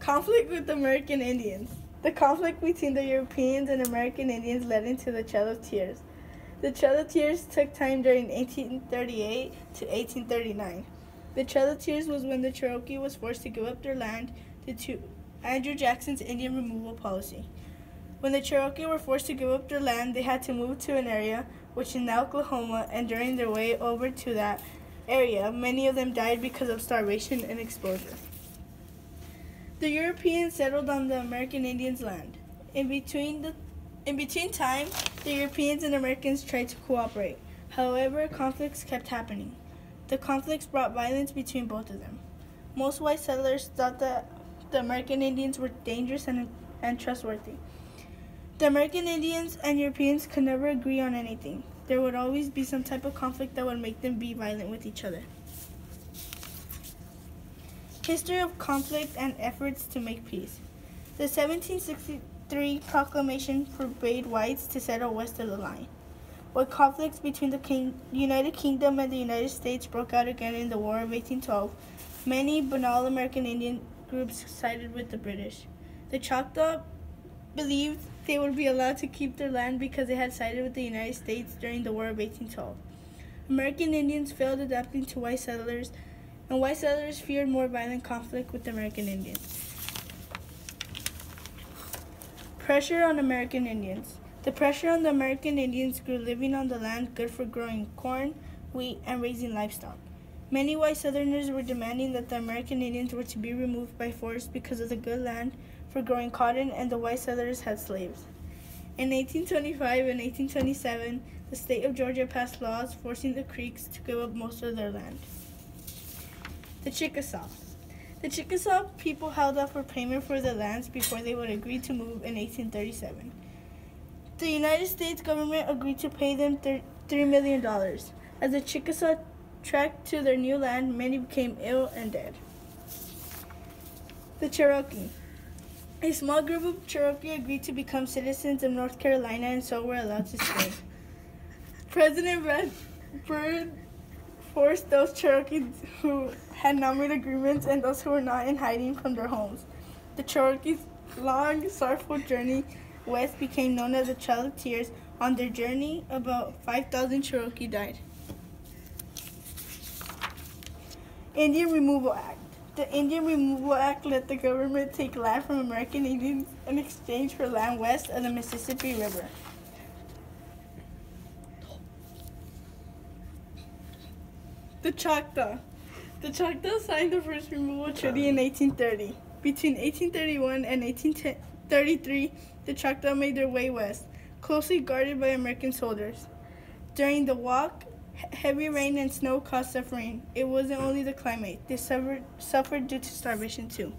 Conflict with American Indians. The conflict between the Europeans and American Indians led into the Trail of Tears. The Trail of Tears took time during 1838 to 1839. The Trail of Tears was when the Cherokee was forced to give up their land due to Andrew Jackson's Indian removal policy. When the Cherokee were forced to give up their land, they had to move to an area which is now Oklahoma, and during their way over to that area, many of them died because of starvation and exposure. The Europeans settled on the American Indians' land. In between time, the Europeans and Americans tried to cooperate. However, conflicts kept happening. The conflicts brought violence between both of them. Most white settlers thought that the American Indians were dangerous and trustworthy. The American Indians and Europeans could never agree on anything. There would always be some type of conflict that would make them be violent with each other. History of conflict and efforts to make peace. The 1763 proclamation forbade whites to settle west of the line. When conflicts between the United Kingdom and the United States broke out again in the War of 1812, many but not all American Indian groups sided with the British. The Choctaw believed they would be allowed to keep their land because they had sided with the United States during the War of 1812. American Indians failed adapting to white settlers, and white settlers feared more violent conflict with the American Indians. Pressure on American Indians. The pressure on the American Indians grew living on the land good for growing corn, wheat, and raising livestock. Many white Southerners were demanding that the American Indians were to be removed by force because of the good land for growing cotton, and the white settlers had slaves. In 1825 and 1827, the state of Georgia passed laws forcing the Creeks to give up most of their land. The Chickasaw. The Chickasaw people held out for payment for their lands before they would agree to move in 1837. The United States government agreed to pay them $3 million. As the Chickasaw trekked to their new land, many became ill and dead. The Cherokee. A small group of Cherokee agreed to become citizens of North Carolina and so were allowed to stay. President Bradford forced those Cherokees who had not made agreements and those who were not in hiding from their homes. The Cherokees' long, sorrowful journey west became known as the Trail of Tears. On their journey, about 5,000 Cherokee died. Indian Removal Act. The Indian Removal Act let the government take land from American Indians in exchange for land west of the Mississippi River. The Choctaw. The Choctaw signed the first removal treaty in 1830. Between 1831 and 1833, the Choctaw made their way west, closely guarded by American soldiers. During the walk, heavy rain and snow caused suffering. It wasn't only the climate. They suffered due to starvation too.